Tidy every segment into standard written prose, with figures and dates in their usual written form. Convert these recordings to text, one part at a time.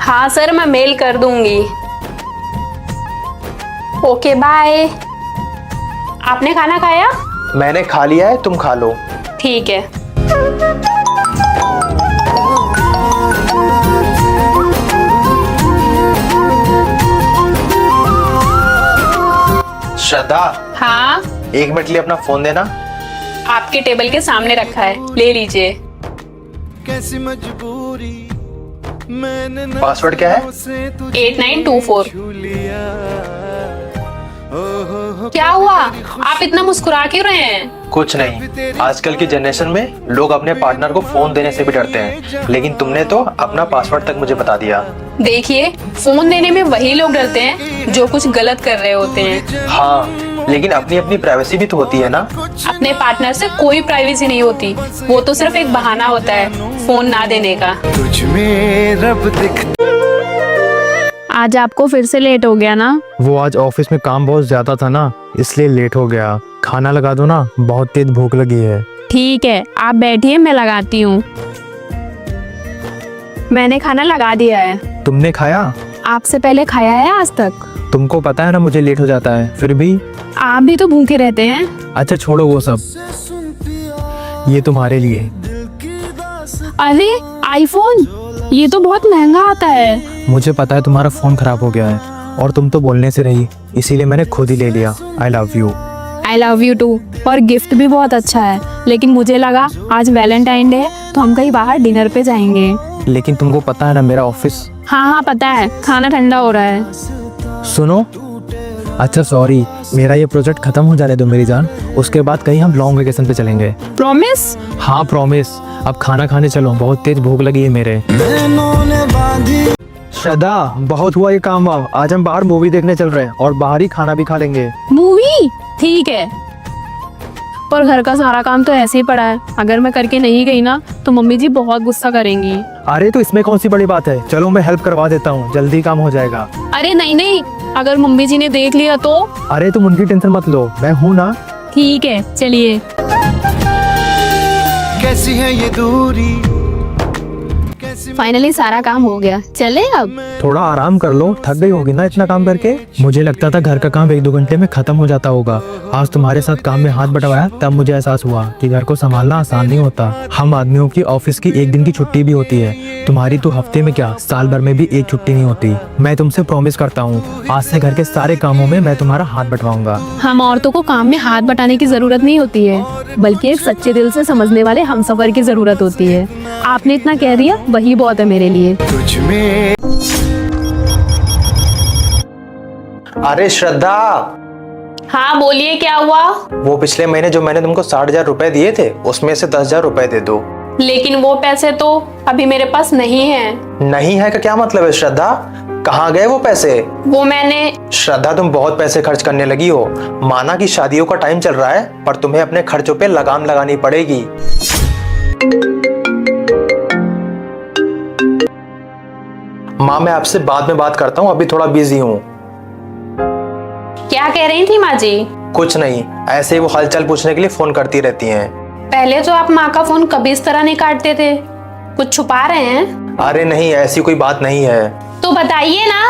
हाँ सर, मैं मेल कर दूंगी। Okay bye. आपने खाना खाया? मैंने खा लिया है, तुम खा लो। ठीक है। श्रद्धा, हाँ, 1 मिनट लिए अपना फोन देना। आपके टेबल के सामने रखा है, ले लीजिए। कैसी मजबूरी मैंने पासवर्ड क्या है? 8924। क्या हुआ? आप इतना मुस्कुरा क्यों रहे हैं? कुछ नहीं, आजकल की जनरेशन में लोग अपने पार्टनर को फोन देने से भी डरते हैं, लेकिन तुमने तो अपना पासवर्ड तक मुझे बता दिया। देखिए, फोन देने में वही लोग डरते हैं जो कुछ गलत कर रहे होते हैं। हाँ, लेकिन अपनी अपनी प्राइवेसी भी तो होती है ना। अपने पार्टनर से कोई प्राइवेसी नहीं होती, वो तो सिर्फ एक बहाना होता है फोन ना देने का। तुझ में रब दिख। आज आपको फिर से लेट हो गया ना? वो आज ऑफिस में काम बहुत ज्यादा था ना, इसलिए लेट हो गया। खाना लगा दो ना, बहुत तेज भूख लगी है। ठीक है, आप बैठिए, मैं लगाती हूँ। मैंने खाना लगा दिया है। तुमने खाया? आपसे पहले खाया है आज तक? तुमको पता है ना मुझे लेट हो जाता है, फिर भी। आप भी तो भूखे रहते हैं। अच्छा छोड़ो वो सब, ये तुम्हारे लिए। अरे आईफोन, ये तो बहुत महंगा आता है। मुझे पता है तुम्हारा फोन खराब हो गया है और तुम तो बोलने से रही, इसीलिए मैंने खुद ही ले लिया। I love you. I love you too. और गिफ्ट भी बहुत अच्छा है, लेकिन मुझे लगा आज वैलेंटाइन डे है तो हम कहीं बाहर डिनर पे जाएंगे। लेकिन तुमको पता है ना मेरा ऑफिस। हाँ पता है, खाना ठंडा हो रहा है। सुनो, अच्छा सॉरी, मेरा ये प्रोजेक्ट खत्म हो जाने दो मेरी जान, उसके बाद कहीं हम लॉन्ग वेकेशन पे चलेंगे। प्रॉमिस? हाँ प्रॉमिस। अब खाना खाने चलो, बहुत तेज भूख लगी है मेरे। श्रद्धा, बहुत हुआ ये काम वाम, आज हम बाहर मूवी देखने चल रहे हैं और बाहर ही खाना भी खा लेंगे। मूवी? ठीक है, पर घर का सारा काम तो ऐसे ही पड़ा है। अगर मैं करके नहीं गई ना तो मम्मी जी बहुत गुस्सा करेंगी। अरे तो इसमें कौन सी बड़ी बात है, चलो मैं हेल्प करवा देता हूँ, जल्दी काम हो जाएगा। अरे नहीं नहीं, अगर मम्मी जी ने देख लिया तो? अरे तुम उनकी टेंशन मत लो, मैं हूँ ना। ठीक है चलिए। कैसी है ये दूरी। फाइनली सारा काम हो गया, चले अब? थोड़ा आराम कर लो, थक गई होगी ना इतना काम करके। मुझे लगता था घर का काम 1-2 घंटे में खत्म हो जाता होगा। आज तुम्हारे साथ काम में हाथ बटवाया तब मुझे एहसास हुआ कि घर को संभालना आसान नहीं होता। हम आदमियों की ऑफिस की 1 दिन की छुट्टी भी होती है, तुम्हारी तो हफ्ते में क्या साल भर में भी 1 छुट्टी नहीं होती। मैं तुमसे प्रॉमिस करता हूँ, आज से घर के सारे कामों में मैं तुम्हारा हाथ बटवाऊंगा। हम औरतों को काम में हाथ बटाने की जरूरत नहीं होती है, बल्कि एक सच्चे दिल से समझने वाले हमसफर की जरूरत होती है। आपने इतना कह दिया वही बहुत है मेरे लिए। तुझ में। अरे श्रद्धा। हाँ बोलिए, क्या हुआ? वो पिछले महीने जो मैंने तुमको 60,000 रुपए दिए थे, उसमें से 10,000 रुपए दे दो। लेकिन वो पैसे तो अभी मेरे पास नहीं है। नहीं है का क्या मतलब है श्रद्धा? कहाँ गए वो पैसे? वो मैंने। श्रद्धा, तुम बहुत पैसे खर्च करने लगी हो। माना कि शादियों का टाइम चल रहा है, पर तुम्हें अपने खर्चों पे लगाम लगानी पड़ेगी। माँ, मैं आपसे बाद में बात करता हूँ, अभी थोड़ा बिजी हूँ। क्या कह रही थी माँ जी? कुछ नहीं, ऐसे ही वो हालचाल पूछने के लिए फोन करती रहती हैं। पहले तो आप माँ का फोन कभी इस तरह नहीं काटते थे, कुछ छुपा रहे हैं? अरे नहीं, ऐसी कोई बात नहीं है। तो बताइए ना।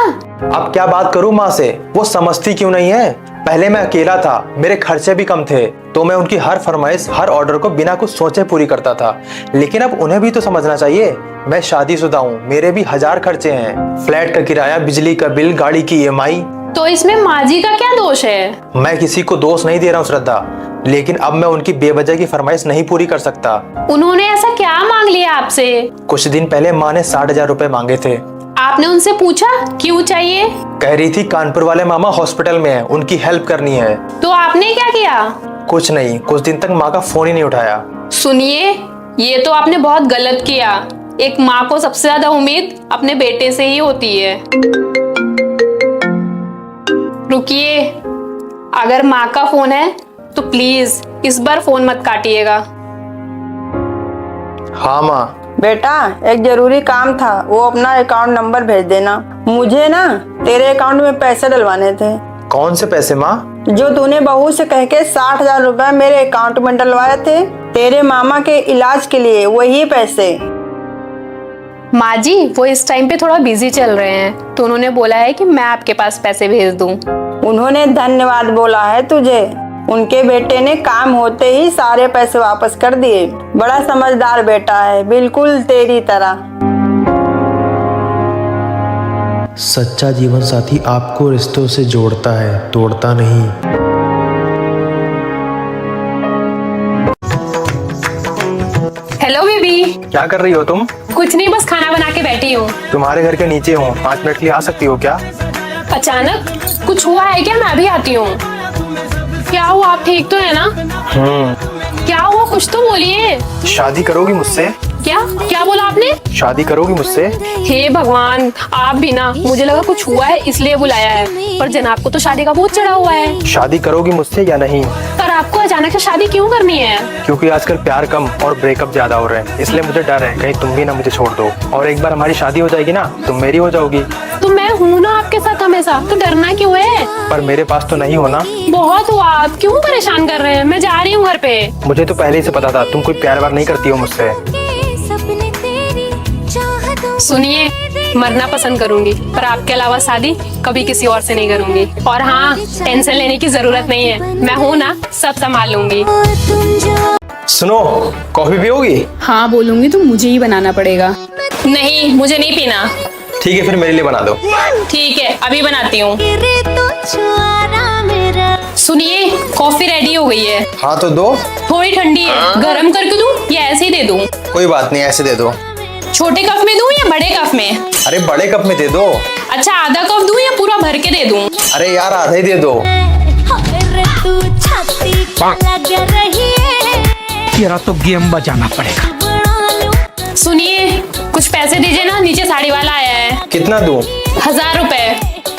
अब क्या बात करूं माँ से, वो समझती क्यों नहीं है? पहले मैं अकेला था, मेरे खर्चे भी कम थे, तो मैं उनकी हर फरमाइश हर ऑर्डर को बिना कुछ सोचे पूरी करता था। लेकिन अब उन्हें भी तो समझना चाहिए, मैं शादीशुदा हूँ, मेरे भी 1000 खर्चे हैं। फ्लैट का किराया, बिजली का बिल, गाड़ी की EMI। तो इसमें माँ जी का क्या दोष है? मैं किसी को दोष नहीं दे रहा हूँ श्रद्धा, लेकिन अब मैं उनकी बेवजह की फरमाइश नहीं पूरी कर सकता। उन्होंने ऐसा क्या मांग लिया आपसे? कुछ दिन पहले माँ ने 60,000 रुपए मांगे थे। आपने उनसे पूछा क्यों चाहिए? कह रही थी कानपुर वाले मामा हॉस्पिटल में है, उनकी हेल्प करनी है। तो आपने क्या किया? कुछ नहीं, कुछ दिन तक माँ का फोन ही नहीं उठाया। सुनिए, ये तो आपने बहुत गलत किया। एक माँ को सबसे ज्यादा उम्मीद अपने बेटे से ही होती है। रुकिए, अगर माँ का फोन है तो प्लीज इस बार फोन मत काटिएगा। हाँ माँ। बेटा, एक जरूरी काम था, वो अपना अकाउंट नंबर भेज देना। मुझे ना तेरे अकाउंट में पैसे डलवाने थे। कौन से पैसे माँ? जो तूने बहू से कह के 60,000 रुपए मेरे अकाउंट में डलवाए थे तेरे मामा के इलाज के लिए, वही पैसे। माँ जी वो इस टाइम पे थोड़ा बिजी चल रहे हैं, तो उन्होंने बोला है कि मैं आपके पास पैसे भेज दूं। उन्होंने धन्यवाद बोला है तुझे। उनके बेटे ने काम होते ही सारे पैसे वापस कर दिए। बड़ा समझदार बेटा है, बिल्कुल तेरी तरह। सच्चा जीवन साथी आपको रिश्तों से जोड़ता है, तोड़ता नहीं। Hello baby. क्या कर रही हो तुम? कुछ नहीं, बस खाना बना के बैठी हूँ। तुम्हारे घर के नीचे हूँ, 5 मिनट के लिए आ सकती हो क्या? अचानक कुछ हुआ है क्या? मैं भी आती हूँ। क्या हुआ, आप ठीक तो है ना? क्या हुआ, कुछ तो बोलिए। शादी करोगी मुझसे? क्या क्या बोला आपने? शादी करोगी मुझसे? हे भगवान, आप भी ना, मुझे लगा कुछ हुआ है इसलिए बुलाया है, पर जनाब को तो शादी का भूत चढ़ा हुआ है। शादी करोगी मुझसे या नहीं? पर आपको अचानक से शादी क्यों करनी है? क्योंकि आजकल प्यार कम और ब्रेकअप ज्यादा हो रहे हैं, इसलिए मुझे डर है कहीं तुम भी ना मुझे छोड़ दो। और एक बार हमारी शादी हो जाएगी ना, तुम मेरी हो जाओगी। तो मैं हूँ ना आपके साथ हमेशा, तो डरना क्यों है? पर मेरे पास तो नहीं हो ना। बहुत हुआ, आप क्यों परेशान कर रहे हैं? मैं जा रही हूँ घर पे। मुझे तो पहले ही से पता था तुम कोई प्यार वार नहीं करती हो मुझसे। सुनिए, मरना पसंद करूंगी, पर आपके अलावा शादी कभी किसी और से नहीं करूंगी। और हाँ, टेंशन लेने की जरूरत नहीं है, मैं हूँ ना, सब संभाल लूंगी। सुनो, कॉफी पियोगी? हाँ बोलूंगी तो मुझे ही बनाना पड़ेगा। नहीं, मुझे नहीं पीना। ठीक है, फिर मेरे लिए बना दो। ठीक है, अभी बनाती हूँ। सुनिए, कॉफी रेडी हो गई है। हाँ तो दो। थोड़ी ठंडी है, गरम करके दूँ या ऐसे ही दे दूँ? कोई बात नहीं, ऐसे दे दो। छोटे कप में दूँ या बड़े कप में? अरे बड़े कप में दे दो। अच्छा, आधा कप दूँ या पूरा भर के दे दूँ? अरे यार, आधा ही दे दो। तेरा तो गेम बजाना पड़ेगा। सुनिए, कुछ पैसे दीजिए ना, नीचे साड़ी वाला आया है। कितना दूं? 1000 रुपए।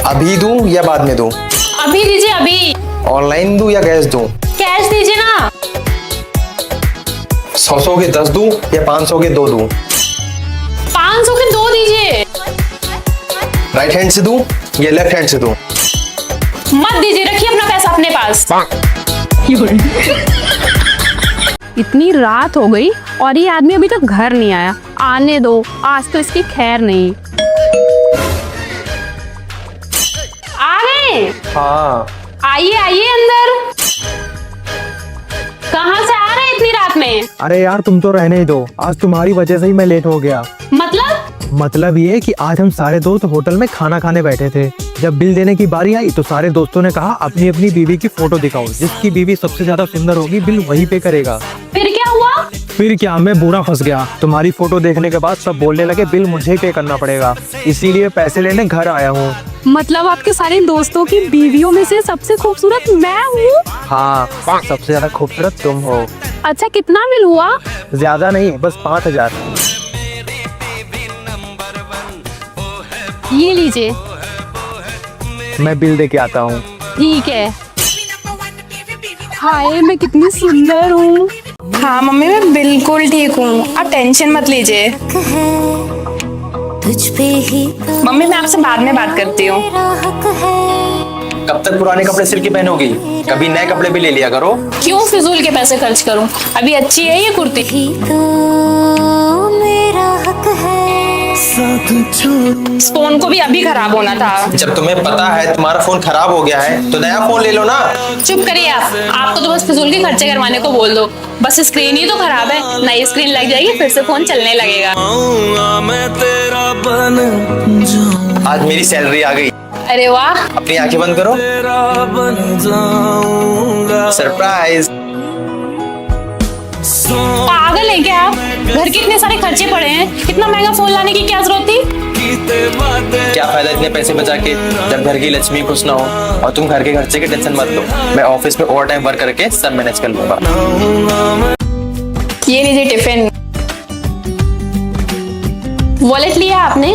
अभी दूं या बाद में दूं? अभी दीजिए, अभी। ऑनलाइन दूं या कैश दूं? कैश दीजिए ना। 100 के 10 दूं या 500 के 2 दूं? 500 के 2 दीजिए। राइट हैंड से दूं या लेफ्ट हैंड से दूं? मत दीजिए, रखिए अपना पैसा अपने पास। इतनी रात हो गई और ये आदमी अभी तक घर नहीं आया। आने दो, आज तो इसकी खैर नहीं। आ गए? हाँ। आइए आइए अंदर। कहाँ से आ रहे हैं इतनी रात में? अरे यार तुम तो रहने ही दो, आज तुम्हारी वजह से ही मैं लेट हो गया। मतलब ये कि आज हम सारे दोस्त होटल में खाना खाने बैठे थे। जब बिल देने की बारी आई तो सारे दोस्तों ने कहा अपनी अपनी बीवी की फोटो दिखाओ, जिसकी बीवी सबसे ज्यादा सुंदर होगी बिल वही पे करेगा। फिर क्या हुआ? फिर क्या, मैं बुरा फंस गया। तुम्हारी फोटो देखने के बाद सब बोलने लगे बिल मुझे ही पे करना पड़ेगा, इसीलिए पैसे लेने घर आया हूँ। मतलब आपके सारे दोस्तों की बीवियों में से सबसे खूबसूरत मैं हूँ? हाँ, सबसे ज्यादा खूबसूरत तुम हो। अच्छा, कितना बिल हुआ? ज्यादा नहीं, बस 5000। ये लीजिए। मैं बिल दे के आता हूँ। ठीक है। हाय, मैं कितनी सुंदर हूँ। हाँ मम्मी, मैं बिल्कुल ठीक हूँ, आप टेंशन मत लीजिए। मम्मी मैं आपसे बाद में बात करती हूँ। कब तक पुराने कपड़े सिल के पहनोगी? कभी नए कपड़े भी ले लिया करो। क्यों फिजूल के पैसे खर्च करूं? अभी अच्छी है ये कुर्ती। इस फोन को भी अभी खराब होना था। जब तुम्हें पता है तुम्हारा फोन खराब हो गया है तो नया फोन ले लो ना। चुप करिए आप। आपको तो बस फिजूल के खर्चे करवाने को बोल दो। बस स्क्रीन ही तो खराब है, नई स्क्रीन लग जाएगी फिर से फोन चलने लगेगा। आज मेरी सैलरी आ गई। अरे वाह। अपनी आंखें बंद करो। सरप्राइज। पागल है क्या आप? घर के इतने सारे खर्चे पड़े हैं, इतना महंगा फोन लाने की क्या जरूरत थी? क्या फायदा इतने पैसे बचा के जब घर की लक्ष्मी खुश ना हो। और तुम घर के खर्चे की टेंशन मत लो, मैं ऑफिस में ओवर टाइम वर्क करके सब मैनेज कर लूंगा। ये लीजिए टिफिन। वॉलेट लिया आपने?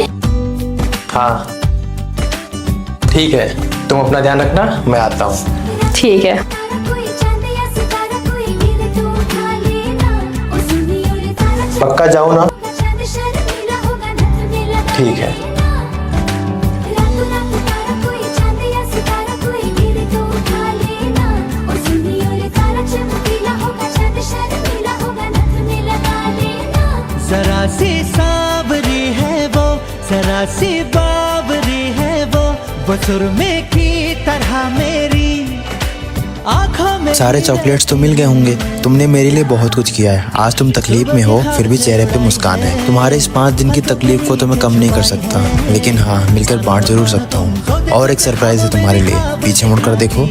हाँ ठीक है, तुम अपना ध्यान रखना, मैं आता हूँ। ठीक है। पक्का जाओ ना? ठीक है। जरा सी सावरी है जरा सी बावरी है वो सुरमे की तरह मेरी आँखों में। सारे चॉकलेट्स तो मिल गए होंगे। तुमने मेरे लिए बहुत कुछ किया है। आज तुम तकलीफ में हो फिर भी चेहरे पे मुस्कान है। तुम्हारे इस 5 दिन की तकलीफ को तो मैं कम नहीं कर सकता, लेकिन हाँ मिलकर बांट जरूर सकता हूँ। और एक सरप्राइज है तुम्हारे लिए, पीछे मुड़कर देखो।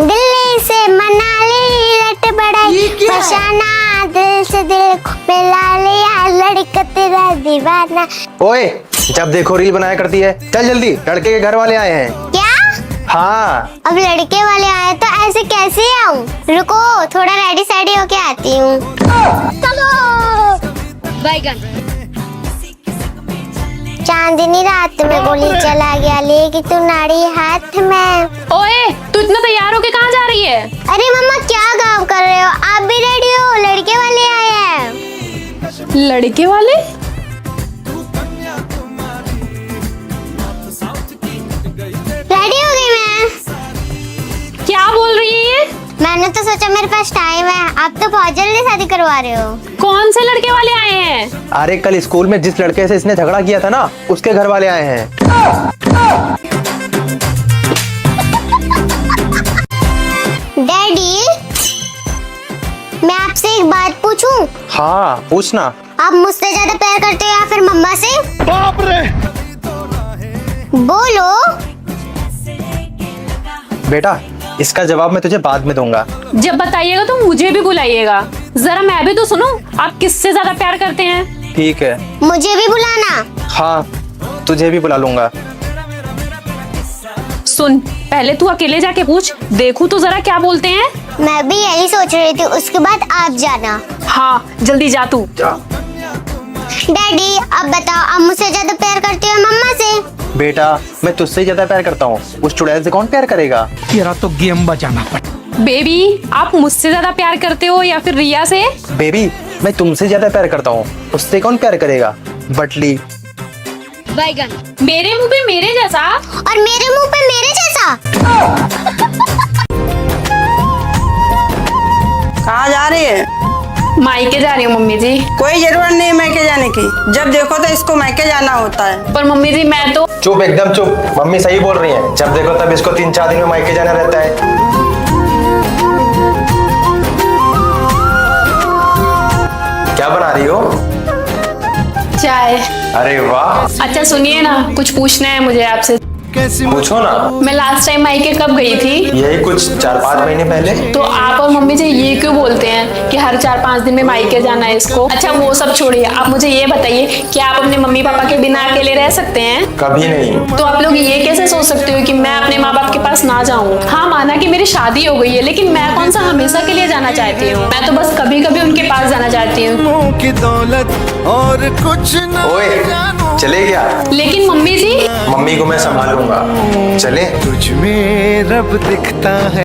दिल्ली से मनाली लट बढ़ाई फसाना, दिल से दिल को मिला लिया, लड़का तेरा दीवाना। ओए, जब देखो रील बनाया करती है। चल जल्दी, लड़के के घर वाले आए हैं। क्या? हाँ। अब लड़के वाले आए तो ऐसे कैसे आऊं? रुको थोड़ा रेडी सेडी होके आती हूँ। चलो। बैगन। चांदनी रात में गोली चला गया, लेके तू नाड़ी हाथ में। ओए, तू इतना तैयार होके कहाँ जा रही है? अरे मम्मा क्या गाँव कर रहे हो? आप भी रेडी हो? लड़के वाले आए हैं। लड़के वाले? रेडी हो गई मैं। क्या बोल रही है ये? मैंने तो सोचा मेरे पास टाइम है, आप तो बहुत जल्दी शादी करवा रहे हो। कौन से लड़के वाले आए हैं? अरे कल स्कूल में जिस लड़के से इसने झगड़ा किया था ना, उसके घर वाले आए हैं। डैडी, मैं आपसे एक बात पूछूं? हाँ पूछना। आप मुझसे ज्यादा प्यार करते हो या फिर मम्मा से? बाप रे। बोलो। बेटा, इसका जवाब मैं तुझे बाद में दूंगा। जब बताइएगा तो मुझे भी बुलाइएगा, जरा मैं भी तो सुनूं, आप किससे ज्यादा प्यार करते हैं? ठीक है। मुझे भी बुलाना। हाँ, तुझे भी बुला लूंगा। सुन, पहले तू अकेले जाके पूछ, देखूं तो जरा क्या बोलते हैं। मैं भी यही सोच रही थी, उसके बाद आप जाना। हाँ, जल्दी जा तू। डैडी अब बताओ, आप मुझसे ज्यादा प्यार करते हो मम्मा से? बेटा, मैं तुझसे ज्यादा प्यार करता हूँ, उस चुड़ैल से कौन प्यार करेगा? तेरा तो गेम बजाना पड़ा। बेबी, आप मुझसे ज्यादा प्यार करते हो या फिर रिया से? बेबी, मैं तुमसे ज्यादा प्यार करता हूँ, उससे कौन प्यार करेगा? बटली। बैगन। मेरे मुंह पे मेरे जैसा और मेरे मुंह पे मेरे जैसा। कहाँ जा रही है? मायके जा रही हूँ मम्मी जी। कोई जरूरत नहीं मैके जाने की, जब देखो तो इसको मैके जाना होता है। पर मम्मी जी मैं तो। चुप, एकदम चुप। मम्मी सही बोल रही है, जब देखो तब इसको 3-4 दिन में मायके जाना रहता है। क्या बना रही हो? चाय। अरे वाह। अच्छा सुनिए ना, कुछ पूछना है मुझे आपसे। कैसी पूछो ना। मैं लास्ट टाइम मायके कब गई थी? यही कुछ 4-5 महीने पहले। तो आप और मम्मी जी ये क्यों बोलते हैं कि हर 4-5 दिन में मायके जाना है इसको? अच्छा वो सब छोड़िए, आप मुझे ये बताइए कि आप अपने मम्मी पापा के बिना अकेले रह सकते हैं? कभी नहीं। तो आप लोग ये कैसे सोच सकते हो कि मैं अपने माँ बाप के पास ना जाऊँ? हाँ माना कि मेरी शादी हो गई है, लेकिन मैं कौन सा हमेशा के लिए जाना चाहती हूँ? मैं तो बस कभी कभी उनके पास जाना चाहती हूँ। मुंह की दौलत और कुछ न ओए, चले गया। लेकिन मम्मी जी। मम्मी को मैं संभालूंगा, चले। तुझ में रब दिखता है।